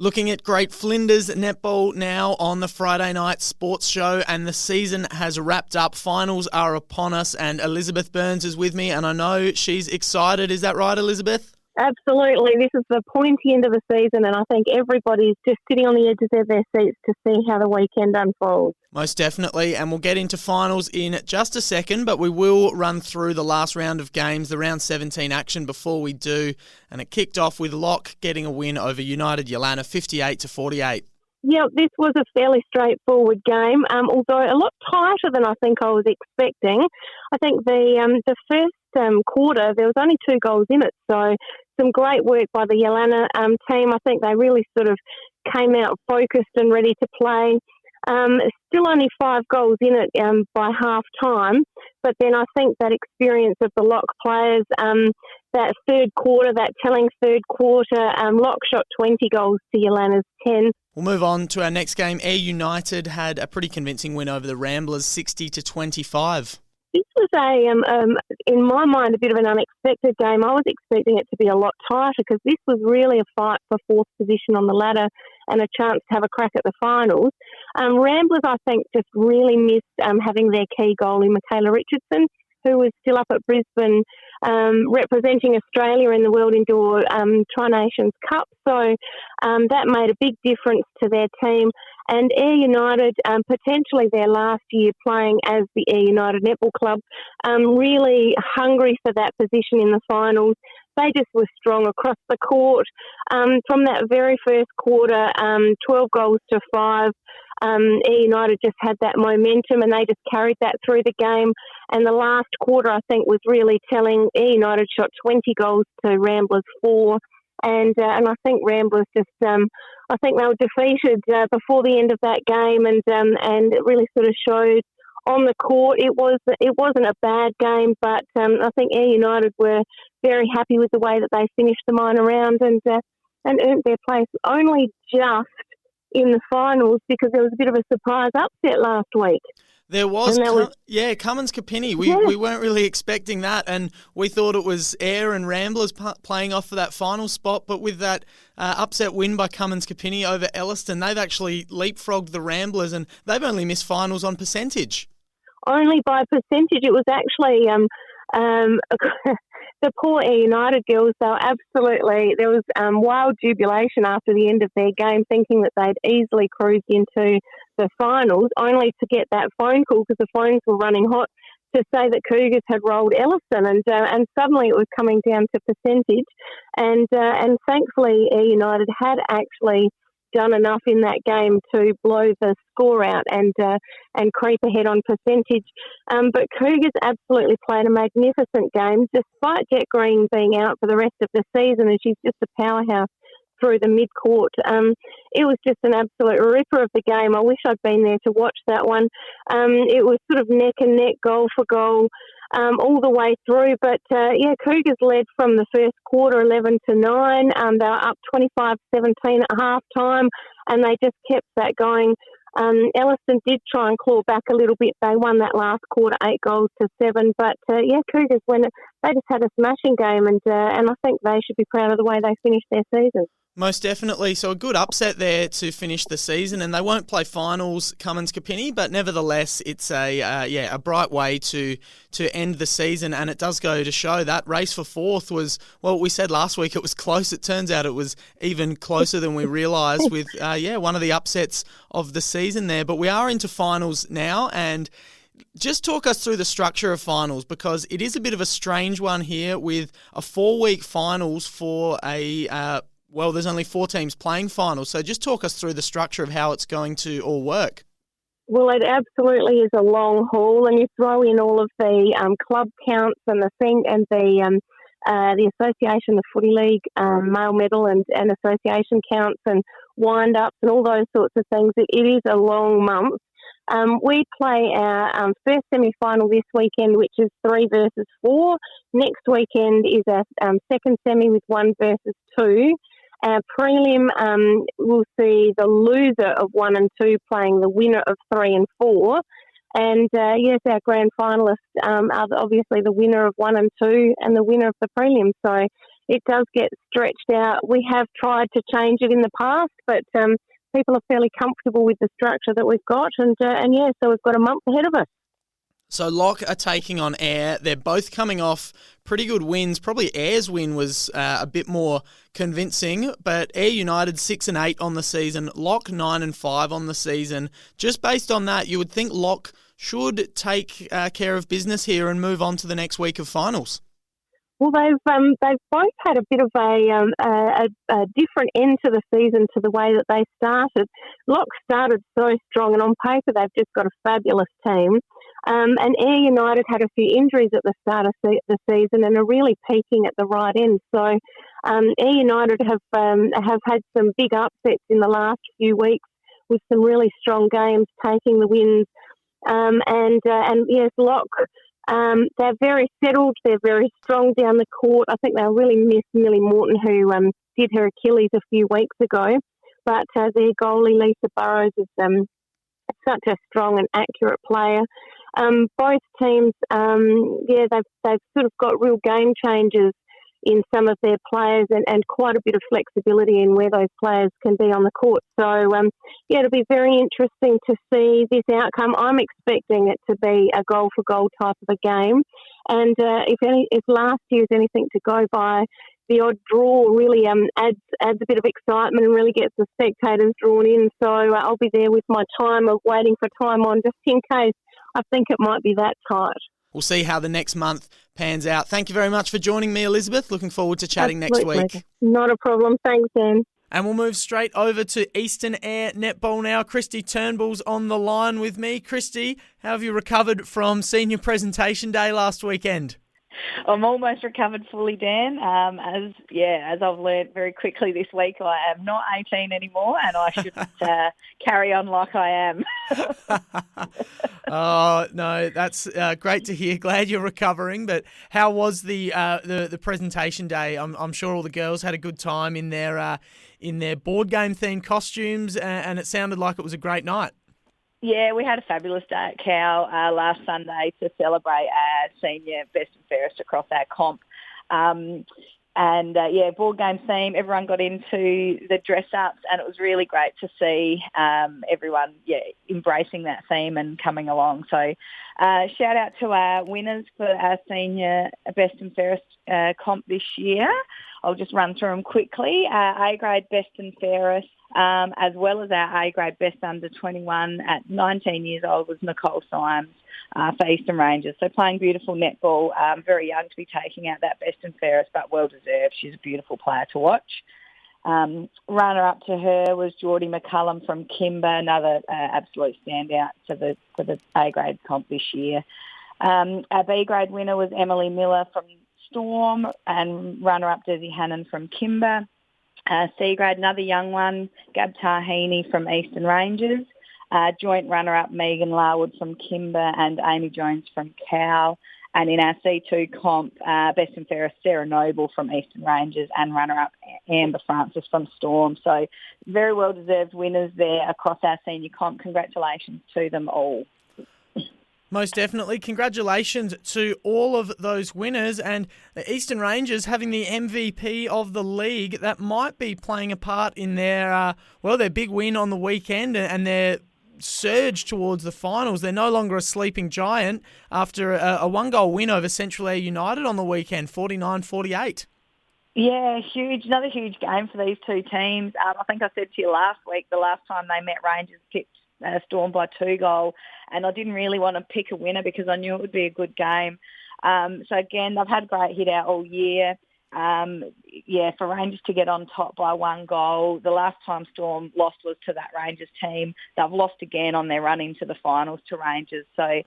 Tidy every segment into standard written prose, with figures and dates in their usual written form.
Looking at Great Flinders Netball now on the Friday night sports show, and the season has wrapped up. Finals are upon us, and Elizabeth Burns is with me, and I know she's excited. Is that right, Elizabeth? Absolutely. This is the pointy end of the season, and I think everybody's just sitting on the edges of their seats to see how the weekend unfolds. Most definitely, and we'll get into finals in just a second, but we will run through the last round of games, the round 17 action before we do, and it kicked off with Lock getting a win over United Yalana 58-48. Yeah, this was a fairly straightforward game, although a lot tighter than I think I was expecting. I think the first quarter, there was only 2 goals in it, so some great work by the Yalana team. I think they really sort of came out focused and ready to play. Still only 5 goals in it by half time, but then I think that experience of the Lock players, that third quarter, that telling third quarter, Lock shot 20 goals to Yalana's 10. We'll move on to our next game. Eyre United had a pretty convincing win over the Ramblers, 60-25. This was in my mind, a bit of an unexpected game. I was expecting it to be a lot tighter because this was really a fight for 4th position on the ladder and a chance to have a crack at the finals. Ramblers, I think, just really missed having their key goalie, Michaela Richardson, who was still up at Brisbane representing Australia in the World Indoor Tri-Nations Cup. So that made a big difference to their team. And Eyre United, potentially their last year playing as the Eyre United Netball Club, really hungry for that position in the finals. They just were strong across the court. From that very first quarter, 12 goals to 5, Eyre United just had that momentum and they just carried that through the game. And the last quarter, I think, was really telling. Eyre United shot 20 goals to Ramblers 4. And I think Ramblers just, I think they were defeated before the end of that game, and it really sort of showed on the court. It wasn't a bad game, but I think Eyre United were very happy with the way that they finished the minor round and earned their place only just in the finals because there was a bit of a surprise upset last week. There was, Cummins Kapinnie. We weren't really expecting that, and we thought it was Eyre and Ramblers playing off for that final spot, but with that upset win by Cummins Kapinnie over Elliston, they've actually leapfrogged the Ramblers, and they've only missed finals on percentage. Only by percentage. It was actually the poor Eyre United girls, there was wild jubilation after the end of their game, thinking that they'd easily cruised into the finals, only to get that phone call because the phones were running hot to say that Cougars had rolled Elliston, and suddenly it was coming down to percentage, and thankfully Eyre United had actually done enough in that game to blow the score out and creep ahead on percentage. But Cougars absolutely played a magnificent game, despite Jet Green being out for the rest of the season, and she's just a powerhouse through the mid-court. It was just an absolute ripper of the game. I wish I'd been there to watch that one. It was sort of neck and neck, goal for goal, all the way through. But, Cougars led from the first quarter 11-9. They were up 25-17 at half-time, and they just kept that going. Elliston did try and claw back a little bit. They won that last quarter 8-7. But, Cougars, they just had a smashing game, and I think they should be proud of the way they finished their season. Most definitely. So a good upset there to finish the season, and they won't play finals, Cummins Kapinnie, but nevertheless, it's a bright way to end the season, and it does go to show that race for 4th was, well, we said last week it was close. It turns out it was even closer than we realised with, one of the upsets of the season there. But we are into finals now, and just talk us through the structure of finals, because it is a bit of a strange one here with a 4-week finals for there's only 4 teams playing finals. So just talk us through the structure of how it's going to all work. Well, it absolutely is a long haul, and you throw in all of the club counts and the association, the footy league, male medal and association counts and wind-ups and all those sorts of things. It is a long month. We play our first semi-final this weekend, which is 3 versus 4. Next weekend is our second semi with 1 versus 2. Our prelim will see the loser of 1 and 2 playing the winner of 3 and 4. And, our grand finalists are obviously the winner of 1 and 2 and the winner of the prelim. So it does get stretched out. We have tried to change it in the past, but people are fairly comfortable with the structure that we've got, and so we've got a month ahead of us. So Lock are taking on Eyre. They're both coming off pretty good wins. Probably Eyre's win was a bit more convincing, but Eyre United 6-8 on the season, Lock 9-5 on the season. Just based on that, you would think Lock should take care of business here and move on to the next week of finals. Well, they've both had a bit of a different end to the season to the way that they started. Lock started so strong, and on paper they've just got a fabulous team. And Eyre United had a few injuries at the start of the season and are really peaking at the right end. So Eyre United have had some big upsets in the last few weeks with some really strong games, taking the wins. And yes, Lock. They're very settled. They're very strong down the court. I think they'll really miss Millie Morton, who did her Achilles a few weeks ago. But their goalie, Lisa Burrows, is such a strong and accurate player. Both teams, they've sort of got real game changers in some of their players and quite a bit of flexibility in where those players can be on the court. So, it'll be very interesting to see this outcome. I'm expecting it to be a goal-for-goal type of a game. And if last year's anything to go by, the odd draw really adds a bit of excitement and really gets the spectators drawn in. So I'll be there with my time of waiting for time on just in case I think it might be that tight. We'll see how the next month pans out. Thank you very much for joining me, Elizabeth. Looking forward to chatting Absolutely. next week. Not a problem. Thanks, Dan. And we'll move straight over to Eastern Eyre Netball now. Kristy Turnbull's on the line with me. Kristy, how have you recovered from senior presentation day last weekend? I'm almost recovered fully, Dan. As I've learned very quickly this week, I am not 18 anymore, and I shouldn't carry on like I am. Oh no, that's great to hear. Glad you're recovering. But how was the presentation day? I'm sure all the girls had a good time in their board game themed costumes, and it sounded like it was a great night. Yeah, we had a fabulous day at Cow last Sunday to celebrate our senior best and fairest across our comp. Board game theme, everyone got into the dress-ups, and it was really great to see everyone embracing that theme and coming along. So shout out to our winners for our senior best and fairest comp this year. I'll just run through them quickly. A-grade best and fairest, as well as our A-grade best under 21 at 19 years old was Nicole Symes for Eastern Rangers. So playing beautiful netball, very young to be taking out that best and fairest, but well deserved. She's a beautiful player to watch. Runner-up to her was Geordie McCullum from Kimber, another absolute standout for the A-grade comp this year. Our B-grade winner was Emily Miller from Storm, and runner-up Desi Hannon from Kimber. C-grade, another young one, Gab Tahini from Eastern Rangers. Joint runner-up Megan Larwood from Kimber and Amy Jones from Cow. And in our C2 comp, best and fairest Sarah Noble from Eastern Rangers and runner-up Amber Francis from Storm. So very well-deserved winners there across our senior comp. Congratulations to them all. Most definitely. Congratulations to all of those winners, and the Eastern Rangers having the MVP of the league. That might be playing a part in their big win on the weekend and their surge towards the finals. They're no longer a sleeping giant after a one-goal win over Central Eyre United on the weekend, 49-48. Yeah, huge. Another huge game for these two teams. I think I said to you last week, the last time they met, Rangers picked Storm by 2 goals, and I didn't really want to pick a winner because I knew it would be a good game. So again, they've had a great hit out all year. For Rangers to get on top by 1 goal. The last time Storm lost was to that Rangers team. They've lost again on their run into the finals to Rangers. So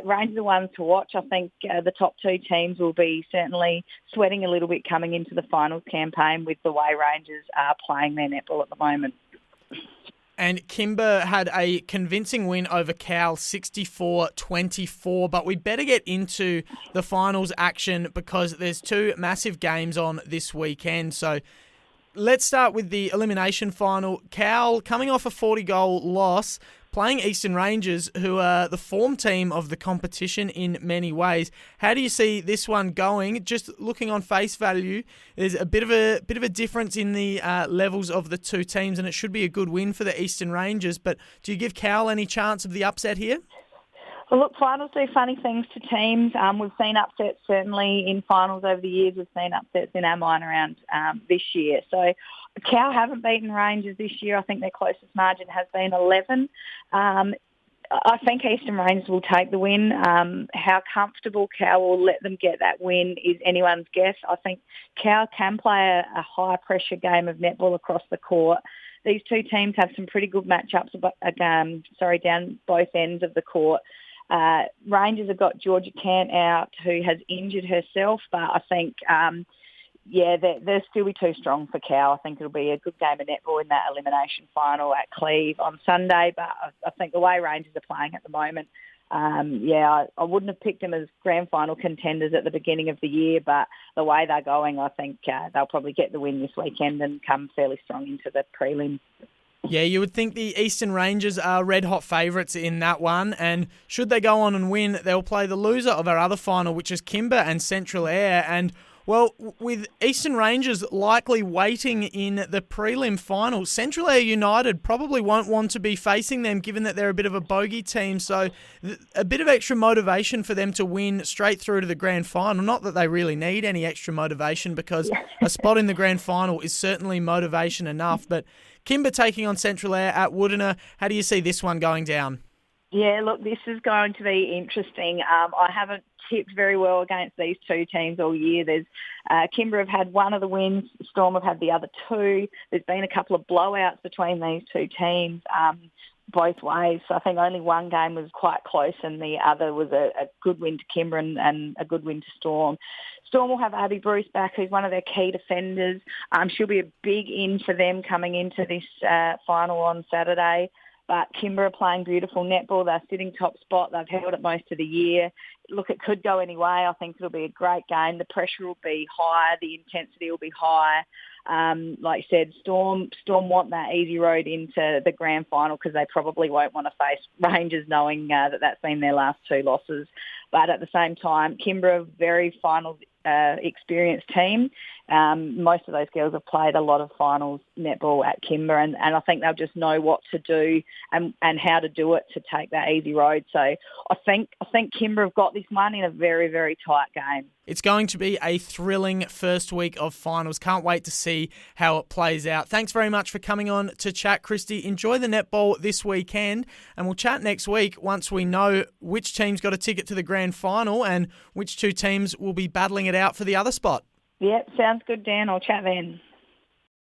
Rangers are ones to watch. I think the top 2 teams will be certainly sweating a little bit coming into the finals campaign with the way Rangers are playing their netball at the moment. And Kimber had a convincing win over Cal, 64-24. But we better get into the finals action because there's 2 massive games on this weekend. So let's start with the elimination final. Cal coming off a 40-goal loss, playing Eastern Rangers, who are the form team of the competition in many ways. How do you see this one going? Just looking on face value, there's a bit of a difference in the levels of the two teams, and it should be a good win for the Eastern Rangers. But do you give Cal any chance of the upset here? Well, look, finals do funny things to teams. We've seen upsets certainly in finals over the years. We've seen upsets in our minor round this year. So Cal haven't beaten Rangers this year. I think their closest margin has been 11. I think Eastern Rangers will take the win. How comfortable Cal will let them get that win is anyone's guess. I think Cal can play a high-pressure game of netball across the court. These two teams have some pretty good matchups down both ends of the court. Rangers have got Georgia Cant out, who has injured herself, but I think, they'll still be too strong for Cal. I think it'll be a good game of netball in that elimination final at Cleve on Sunday, but I think the way Rangers are playing at the moment, I wouldn't have picked them as grand final contenders at the beginning of the year, but the way they're going, I think they'll probably get the win this weekend and come fairly strong into the prelim. Yeah, you would think the Eastern Rangers are red-hot favourites in that one, and should they go on and win, they'll play the loser of our other final, which is Kimber and Central Eyre, and well, with Eastern Rangers likely waiting in the prelim final, Central Eyre United probably won't want to be facing them given that they're a bit of a bogey team. So a bit of extra motivation for them to win straight through to the grand final. Not that they really need any extra motivation because a spot in the grand final is certainly motivation enough. But Kimber taking on Central Eyre at Woodena, how do you see this one going down? Yeah, look, this is going to be interesting. I haven't tipped very well against these two teams all year. There's Kimber have had one of the wins, Storm have had the other two. There's been a couple of blowouts between these two teams both ways. So I think only one game was quite close and the other was a good win to Kimber and a good win to Storm. Storm will have Abby Bruce back, who's one of their key defenders. She'll be a big in for them coming into this final on Saturday. But Kimber are playing beautiful netball. They're sitting top spot. They've held it most of the year. Look, it could go any way. I think it'll be a great game. The pressure will be high. The intensity will be high. Like you said, Storm want that easy road into the grand final because they probably won't want to face Rangers knowing that that's been their last two losses. But at the same time, Kimber are a very final experienced team. Most of those girls have played a lot of finals netball at Kimber and I think they'll just know what to do and how to do it to take that easy road. So I think Kimber have got this one in a very, very tight game. It's going to be a thrilling first week of finals. Can't wait to see how it plays out. Thanks very much for coming on to chat, Kristy. Enjoy the netball this weekend, and we'll chat next week once we know which team's got a ticket to the grand final and which two teams will be battling it out for the other spot. Yep, sounds good, Dan. I'll chat then.